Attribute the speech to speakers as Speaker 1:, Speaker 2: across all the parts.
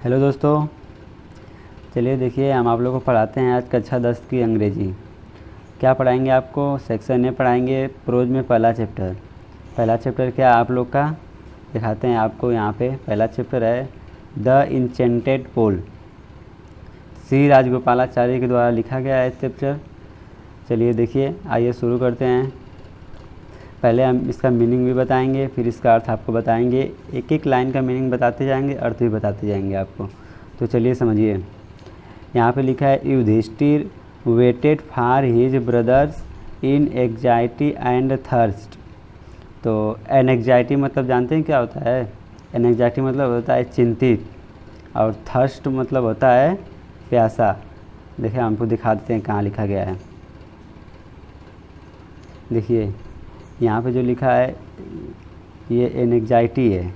Speaker 1: Hello दोस्तों, चलिए देखिए हम आप लोगों को पढ़ाते हैं आज कक्षा 10 की अंग्रेजी। क्या पढ़ाएंगे आपको? सेक्शन ए पढ़ाएंगे, प्रोज में पहला चैप्टर। पहला चैप्टर क्या आप लोग का दिखाते हैं आपको। यहाँ पे पहला चैप्टर है द इंचेंटेड पोल। श्री राजगोपालाचार्य के द्वारा लिखा गया है चैप्टर। चलिए देखिए, आइए शुरू करते हैं। पहले हम इसका मीनिंग भी बताएंगे, फिर इसका अर्थ आपको बताएंगे। एक एक लाइन का मीनिंग बताते जाएंगे, अर्थ भी बताते जाएंगे आपको। तो चलिए समझिए। यहाँ पे लिखा है Yudhishthir waited for his brothers in anxiety and thirst. तो एनएग्जाइटी मतलब जानते हैं क्या होता है? एनएग्जाइटी मतलब होता है चिंतित, और थर्स्ट मतलब होता है प्यासा। देखिए हमको दिखा देते हैं कहाँ लिखा गया है। देखिए यहाँ पे जो लिखा है ये एनएग्जाइटी है।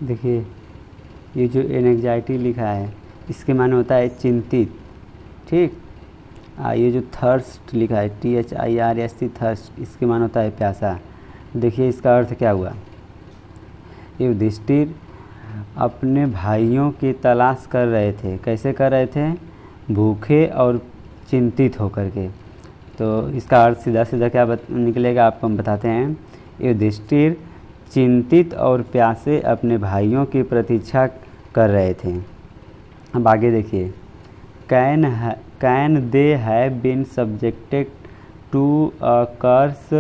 Speaker 1: देखिए ये जो एनएग्जाइटी लिखा है इसके माने होता है चिंतित, ठीक। ये जो थर्स्ट लिखा है THIRST थर्स्ट, इसके माने होता है प्यासा। देखिए इसका अर्थ क्या हुआ। युधिष्ठिर अपने भाइयों की तलाश कर रहे थे। कैसे कर रहे थे? भूखे और चिंतित होकर के। तो इसका अर्थ सीधा सीधा क्या निकलेगा आपको हम बताते हैं। युधिष्ठिर चिंतित और प्यासे अपने भाइयों की प्रतीक्षा कर रहे थे। अब आगे देखिए, can they have been subjected to a curse,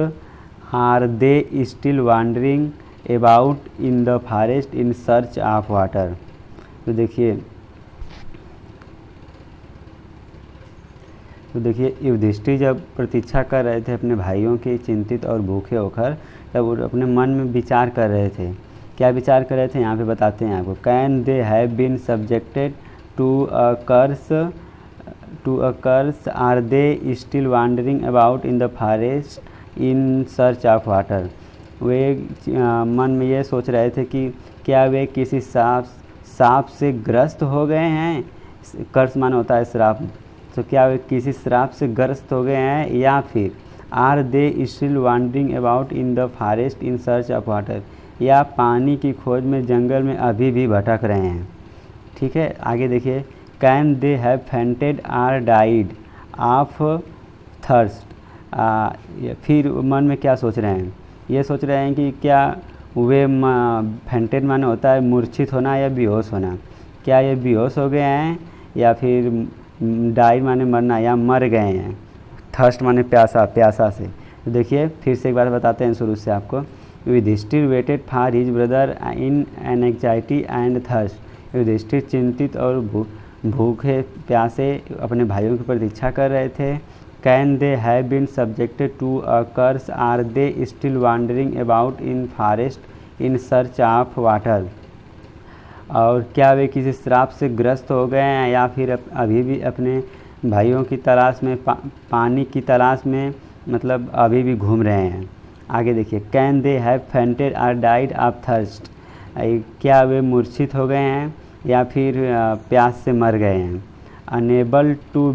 Speaker 1: are they still wandering about in the forest in search of water. तो देखिए युधिष्ठिर जब प्रतीक्षा कर रहे थे अपने भाइयों की चिंतित और भूखे होकर, तब वो अपने मन में विचार कर रहे थे। क्या विचार कर रहे थे यहाँ पे बताते हैं आपको। Can they have been subjected to a curse, are they still wandering about in the forest in search of water. वे मन में ये सोच रहे थे कि क्या वे किसी सांप से ग्रस्त हो गए हैं। कर्स माने होता है श्राप। तो क्या वे किसी श्राप से ग्रस्त हो गए हैं, या फिर are they still wandering about in the forest in search of water, या पानी की खोज में जंगल में अभी भी भटक रहे हैं। ठीक है, आगे देखिए। Can they have fainted or died of thirst. फिर मन में क्या सोच रहे हैं? ये सोच रहे हैं कि क्या वे फेंटेड माने होता है मूर्छित होना या बेहोश होना। क्या ये बेहोश हो गए हैं, या फिर डाई माने मरना, या मर गए हैं। थर्स्ट माने प्यासा से। तो देखिए फिर से एक बार बताते हैं शुरू से आपको। Yudhishthir waited for his brother in anxiety and thirst. Yudhishthir चिंतित और भूखे प्यासे अपने भाइयों की प्रतीक्षा कर रहे थे। Can they have been subjected to a curse, are they still wandering about in forest in search of water. और क्या वे किसी श्राप से ग्रस्त हो गए हैं, या फिर अभी भी अपने भाइयों की तलाश में पानी की तलाश में मतलब अभी भी घूम रहे हैं। आगे देखिए। Can they have fainted or died of thirst. क्या वे मूर्छित हो गए हैं, या फिर प्यास से मर गए हैं। Unable to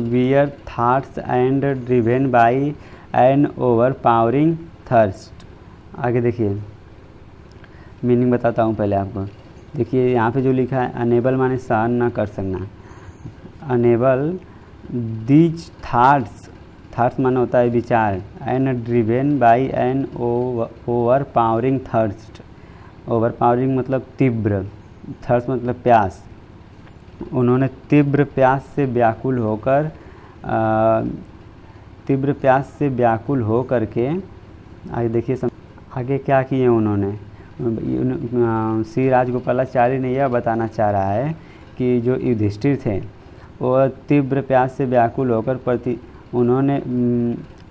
Speaker 1: bear thoughts and driven by an overpowering thirst. आगे देखिए मीनिंग बताता हूँ पहले आपको। देखिए यहाँ पे जो लिखा है अनेबल माने सहन ना कर सकना। अनेबल दीज थाट्स माने होता है विचार, and driven by an overpowering thirst. Overpowering मतलब तीव्र, थर्स्ट मतलब प्यास। उन्होंने तीव्र प्यास से व्याकुल होकर के आगे देखिए आगे क्या किए उन्होंने। श्री राजगोपालाचार्य ने यह बताना चाह रहा है कि जो युधिष्ठिर थे वो तीव्र प्यास से व्याकुल होकर उन्होंने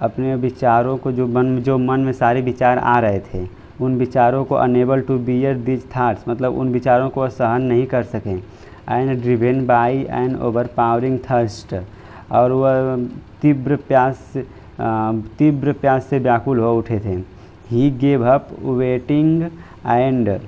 Speaker 1: अपने विचारों को जो मन में सारे विचार आ रहे थे, उन विचारों को unable to bear these thoughts मतलब उन विचारों को सहन नहीं कर सकें। And driven by an overpowering thirst, और वह तीव्र प्यास से व्याकुल हो उठे थे। He gave up waiting and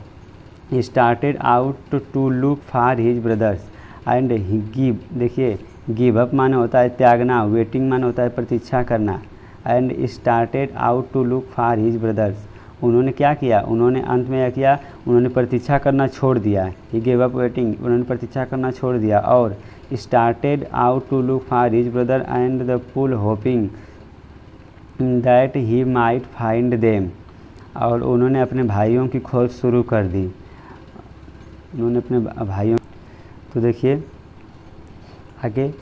Speaker 1: started out to look for his brothers and he give, देखिए गिव अप माने होता है त्यागना, वेटिंग माने होता है प्रतीक्षा करना, and started out to look for his brothers, उन्होंने क्या किया, उन्होंने अंत में क्या किया, उन्होंने प्रतीक्षा करना छोड़ दिया। ही गेव अप वेटिंग, उन्होंने प्रतीक्षा करना छोड़ दिया, और started out to look for his brother and the full hoping that he might find them, और उन्होंने अपने भाइयों की खोज शुरू कर दी, उन्होंने अपने भाइयों। तो देखिए आगे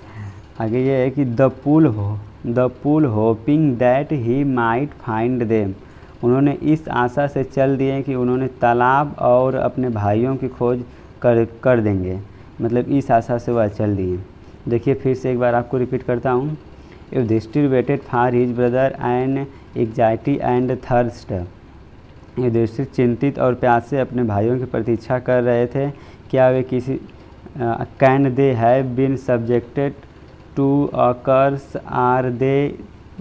Speaker 1: आगे ये है कि the pull hoping that he might find them, उन्होंने इस आशा से चल दिए कि उन्होंने तालाब और अपने भाइयों की खोज कर देंगे, मतलब इस आशा से वह चल दिए। देखिए फिर से एक बार आपको रिपीट करता हूँ। Yudhishthir waited for his brother and anxiety and thirst, Yudhishthir चिंतित और प्यास से अपने भाइयों की प्रतीक्षा कर रहे थे। क्या वे किसी can they have been subjected to a curse, are they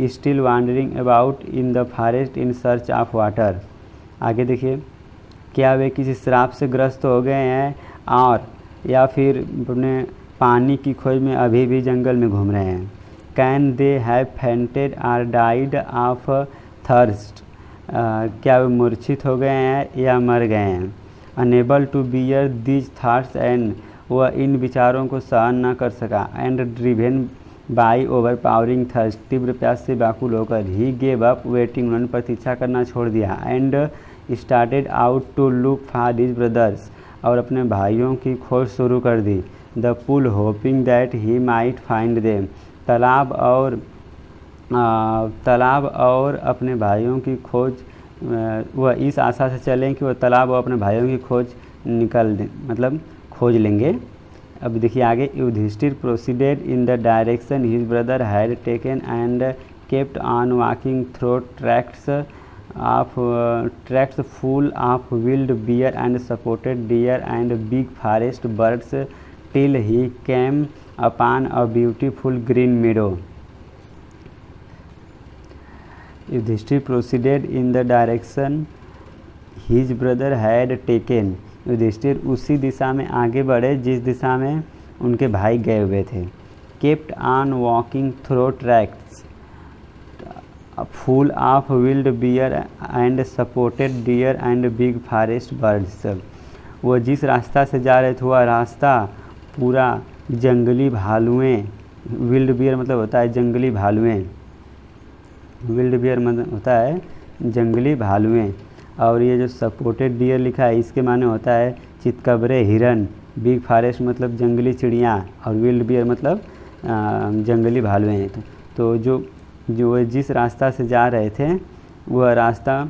Speaker 1: still wandering about in the forest in search of water. आगे देखिए, क्या वे किसी श्राप से ग्रस्त हो गए हैं और या फिर अपने पानी की खोज में अभी भी जंगल में घूम रहे हैं। Can they have fainted or died of thirst, क्या वे मूर्छित हो गए हैं या मर गए हैं। Unable to bear these thoughts and, वह इन विचारों को सहन न कर सका। And driven by overpowering thirst, तीव्र प्यास से व्याकुल होकर। ही गेव अप वेटिंग, उन्होंने प्रतीक्षा करना छोड़ दिया। And started out to look for his brothers, और अपने भाइयों की खोज शुरू कर दी। The pull hoping that he might find them, तालाब और अपने भाइयों की खोज, वह इस आशा से चलें कि वह तालाब और अपने भाइयों की खोज निकल दें, मतलब खोज लेंगे। अब देखिए आगे, Yudhishthir proceeded in the direction his brother had taken and kept on walking through tracks full of wild bear and spotted deer and big forest birds till he came upon a beautiful green meadow. Yudhishthir proceeded in the direction his brother had taken, Yudhishthir उसी दिशा में आगे बढ़े जिस दिशा में उनके भाई गए हुए थे। Kept on walking through tracks full of wild bear and spotted deer and big forest birds, वो जिस रास्ता से जा रहे थे वह रास्ता पूरा जंगली भालुएँ, विल्ड बियर मतलब होता है जंगली भालुएँ, विल्ड बियर मतलब होता है जंगली भालुएँ, और ये जो सपोर्टेड डियर लिखा है इसके माने होता है चितकबरे हिरन, बिग फॉरेस्ट मतलब जंगली चिड़िया, और विल्ड बियर मतलब जंगली भालुएँ। तो जो जिस रास्ता से जा रहे थे वह रास्ता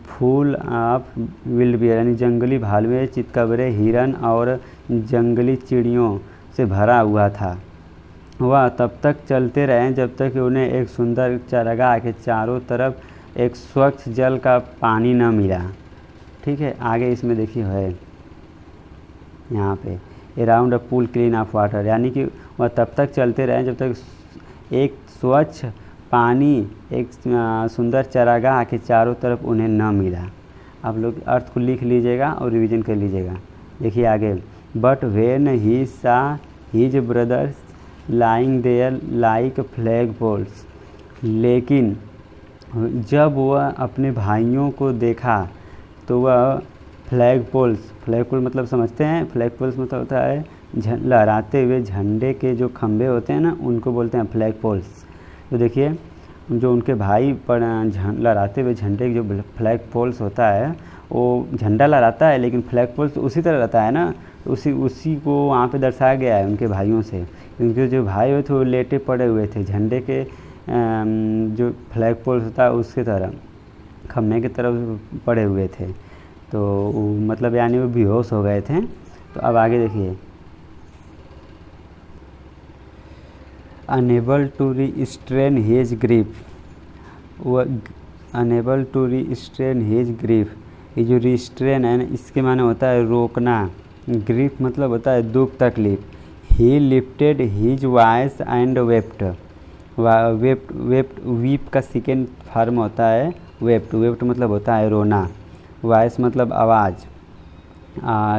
Speaker 1: फुल ऑफ विल्ड बियर यानी जंगली भालुएँ, चितकबरे हिरन और जंगली चिड़ियों से भरा हुआ था। वह तब तक चलते रहे जब तक कि उन्हें एक सुंदर चारागाह के चारों तरफ एक स्वच्छ जल का पानी न मिला। ठीक है, आगे इसमें देखिए है यहाँ पे around a pool clean of water, यानी कि वह तब तक चलते रहे जब तक एक स्वच्छ पानी, एक सुंदर चारागाह के चारों तरफ उन्हें न मिला। आप लोग अर्थ को लिख लीजिएगा और रिवीजन कर लीजिएगा। देखिए आगे, but when he saw his brothers lying there like flag poles, लेकिन जब वह अपने भाइयों को देखा तो वह फ्लैग पोल्स मतलब समझते हैं, फ्लैग पोल्स मतलब होता है लहराते हुए झंडे के जो खंभे होते हैं ना उनको बोलते हैं फ्लैग पोल्स। तो देखिए जो उनके भाई पर लहराते हुए झंडे के जो फ्लैग पोल्स होता है वो झंडा लहराता है लेकिन फ्लैग पोल्स उसी तरह रहता है ना, उसी को वहाँ पे दर्शाया गया है उनके भाइयों से। उनके जो भाई हुए थे वो लेटे पड़े हुए थे झंडे के जो फ्लैग पोल्स होता है उसके तरह खम्भे की तरफ पड़े हुए थे, तो मतलब यानी वो बेहोश हो गए थे। तो अब आगे देखिए, unable to restrain his grief, वो unable to restrain his grief, ये जो रिस्ट्रेन है ना इसके माने होता है रोकना, ग्रीफ मतलब होता है दुख तकलीफ। ही lifted his voice and wept, weep का सेकेंड फॉर्म होता है वेप्ट, वेप्ट मतलब होता है रोना, वॉइस मतलब आवाज़,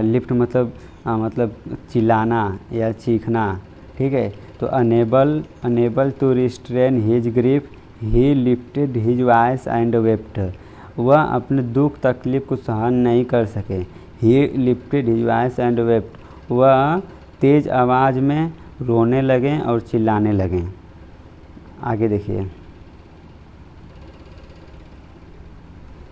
Speaker 1: लिफ्ट मतलब चिल्लाना या चीखना, ठीक है। तो unable to restrain his grief he lifted his voice and wept, वह अपने दुख तकलीफ को सहन नहीं कर सके। He lifted his voice and wept, वह तेज़ आवाज़ में रोने लगे और चिल्लाने लगे। आगे देखिए,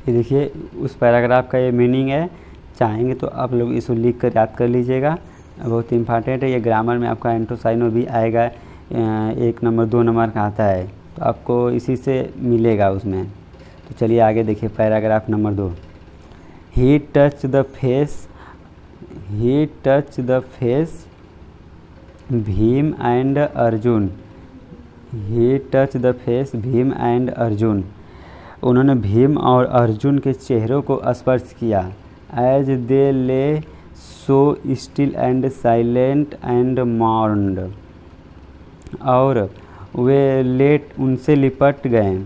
Speaker 1: ये देखिए उस पैराग्राफ का ये मीनिंग है। चाहेंगे तो आप लोग इसको लिख कर याद कर लीजिएगा, बहुत इम्पॉर्टेंट है। ये ग्रामर में आपका एंटोसाइनो भी आएगा, 1 नंबर 2 नंबर का आता है, तो आपको इसी से मिलेगा उसमें। तो चलिए आगे देखिए paragraph number 2। He touch the face Bhim and Arjun, he touch the face Bhim and Arjun, उन्होंने भीम और अर्जुन के चेहरों को स्पर्श किया। As they lay so still and silent and mourned, और वे लेट उनसे लिपट गए।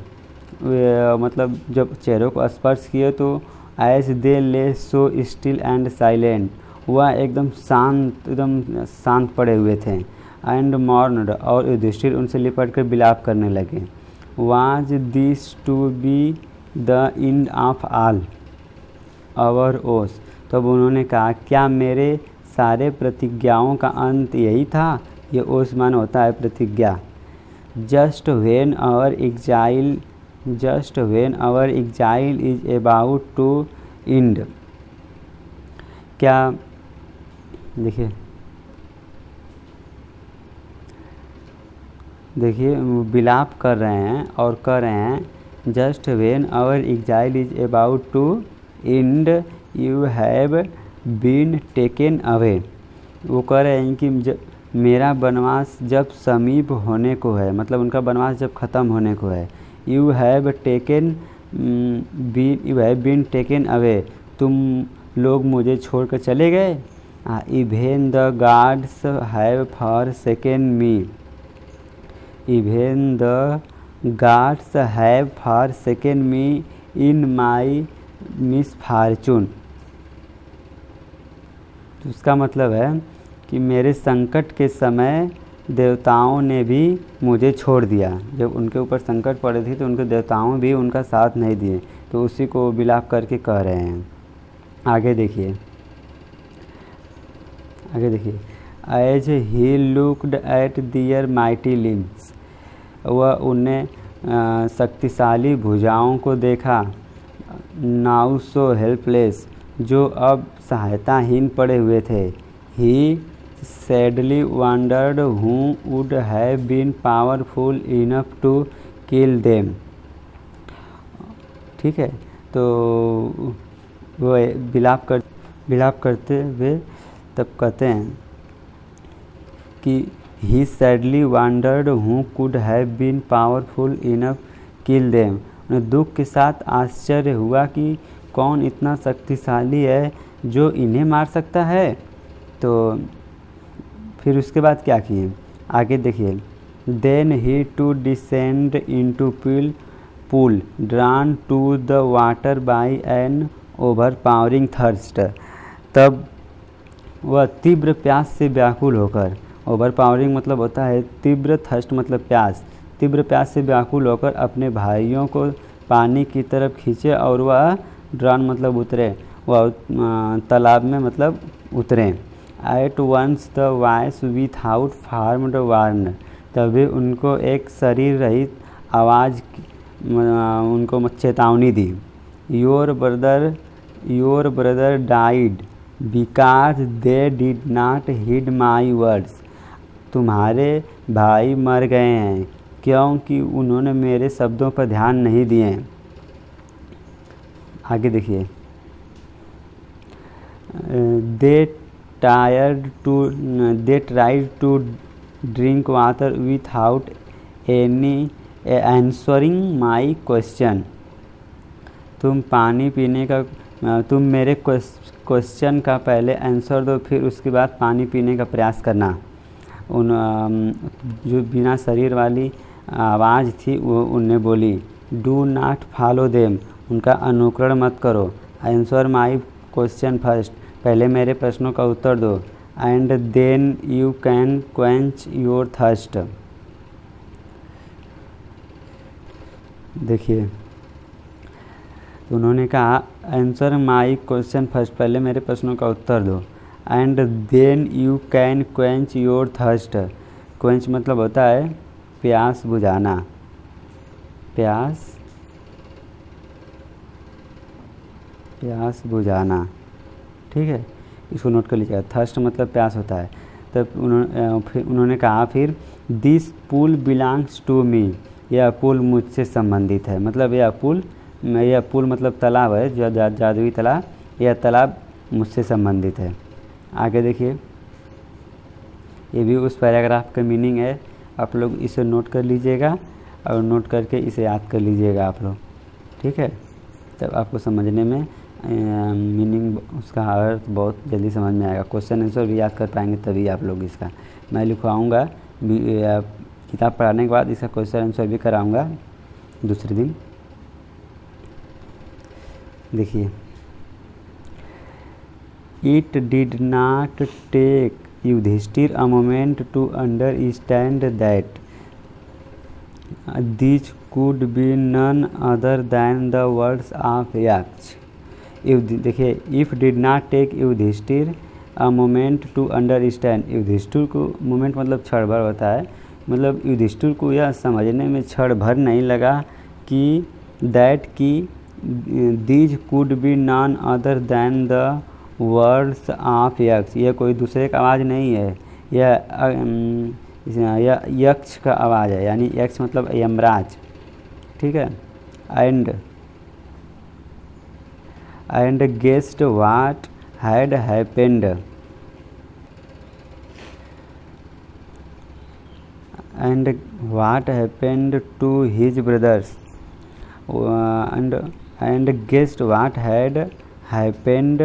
Speaker 1: वे मतलब जब चेहरों को स्पर्श किए तो as they lay so still and silent, वह एकदम शांत पड़े हुए थे। एंड मॉर्न्ड, और युधिष्ठिर उनसे लिपट कर विलाप करने लगे। Was this to be the end of all our oaths, तब उन्होंने कहा क्या मेरे सारे प्रतिज्ञाओं का अंत यही था। ये ओस मान होता है प्रतिज्ञा। Just when our exile is about to end, क्या देखिए विलाप कर रहे हैं और कह रहे हैं just when our exile is about to end you have been taken away, वो कह रहे हैं कि मेरा वनवास जब समीप होने को है, मतलब उनका वनवास जब ख़त्म होने को है। You have been taken away, तुम लोग मुझे छोड़कर चले गए। Even the gods have forsaken me, even the gods have forsaken me in my misfortune. तो इसका मतलब है कि मेरे संकट के समय देवताओं ने भी मुझे छोड़ दिया। जब उनके ऊपर संकट पड़े थी तो उनके देवताओं भी उनका साथ नहीं दिए, तो उसी को विलाप करके कह रहे हैं। आगे देखिए as he looked at their mighty limbs, वह उन्हें शक्तिशाली भुजाओं को देखा। नाउ सो हेल्पलेस, जो अब सहायताहीन पड़े हुए थे। He sadly wondered who would have been powerful enough to kill them. ठीक है, तो वो विलाप करते हुए तब कहते हैं कि he sadly wondered who could have been powerful enough kill them, उन्हें दुख के साथ आश्चर्य हुआ कि कौन इतना शक्तिशाली है जो इन्हें मार सकता है। तो फिर उसके बाद क्या किए, आगे देखिए। Then he too descend into pool drawn to the water by an overpowering thirst, तब वह तीव्र प्यास से व्याकुल होकर, ओवर पावरिंग मतलब होता है तीव्र, थर्स्ट मतलब प्यास, तीव्र प्यास से व्याकुल होकर अपने भाइयों को पानी की तरफ खींचे, और वह ड्रान मतलब उतरे, वह तालाब में मतलब उतरे। At once the voice without formed warn, तभी उनको एक शरीर रहित आवाज़ उनको चेतावनी दी। Your brother died because they did not heed my words, तुम्हारे भाई मर गए हैं क्योंकि उन्होंने मेरे शब्दों पर ध्यान नहीं दिए। आगे देखिए। They tried to drink water without any answering my question, तुम मेरे क्वेश्चन का पहले आंसर दो, फिर उसके बाद पानी पीने का प्रयास करना। जो बिना शरीर वाली आवाज़ थी वो उनने बोली, डू नॉट फॉलो देम, उनका अनुकरण मत करो। आंसर माई क्वेश्चन फर्स्ट, पहले मेरे प्रश्नों का उत्तर दो। And then you can quench your thirst. देखिए, तो उन्होंने कहा आंसर माई क्वेश्चन फर्स्ट, पहले मेरे प्रश्नों का उत्तर दो। And then you can quench your thirst. Quench मतलब होता है प्यास बुझाना, प्यास बुझाना, ठीक है, इसको नोट कर लीजिएगा। थर्स्ट मतलब प्यास होता है। तब उन्होंने कहा फिर this pool belongs to me, यह पुल मुझसे संबंधित है। मतलब यह पुल मतलब तालाब है, जो जादुई तालाब, यह तालाब मुझसे संबंधित है। आगे देखिए, ये भी उस पैराग्राफ का मीनिंग है, आप लोग इसे नोट कर लीजिएगा और नोट करके इसे याद कर लीजिएगा आप लोग, ठीक है। तब आपको समझने में मीनिंग, उसका अर्थ बहुत जल्दी समझ में आएगा। क्वेश्चन आंसर भी याद कर पाएंगे तभी आप लोग इसका। मैं लिखवाऊँगा किताब पढ़ाने के बाद, इसका क्वेश्चन आंसर भी कराऊँगा दूसरे दिन। देखिए, it did not take Yudhishthir a moment to understand that this could be none other than the words of Yaksha. देखिए, if did not take Yudhishthir a moment to understand, Yudhishthir को मोमेंट मतलब क्षण भर होता है, मतलब युधिष्ठिर को यह समझने में क्षण भर नहीं लगा कि दैट की these could be none other than the words of यक्ष, यह कोई दूसरे का आवाज़ नहीं है, यह यक्ष का आवाज़ है, यानी यक्ष मतलब यमराज, ठीक है। And guessed what had happened, and what happened to his brothers, and guessed what had happened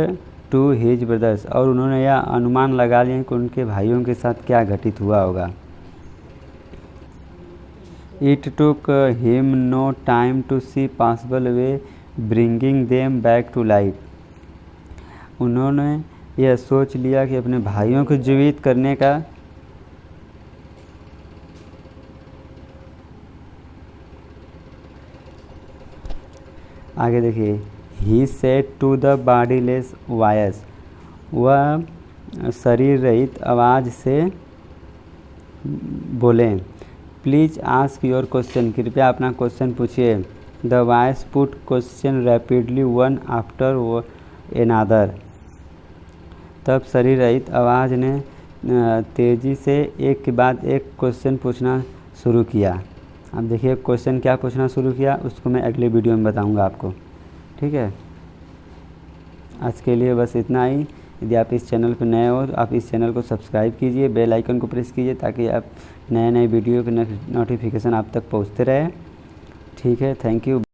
Speaker 1: to his brothers, और उन्होंने यह अनुमान लगा लिया कि उनके भाइयों के साथ क्या घटित हुआ होगा। It took him no time to see possible way bringing them back to life, उन्होंने यह सोच लिया कि अपने भाइयों को जीवित करने का आगे देखिए, he said to the bodiless voice, वह शरीर रहित आवाज़ से बोले। प्लीज़ आस्क योर क्वेश्चन, कृपया अपना क्वेश्चन पूछिए। The voice put question rapidly one after another, तब शरीर रहित आवाज़ ने तेज़ी से एक के बाद एक क्वेश्चन पूछना शुरू किया। अब देखिए क्वेश्चन क्या पूछना शुरू किया, उसको मैं अगले वीडियो में बताऊंगा आपको, ठीक है। आज के लिए बस इतना ही। यदि आप इस चैनल पर नए हो तो आप इस चैनल को सब्सक्राइब कीजिए, बेल आइकन को प्रेस कीजिए, ताकि आप नए वीडियो के नोटिफिकेशन आप तक पहुंचते रहे, ठीक है। Thank you.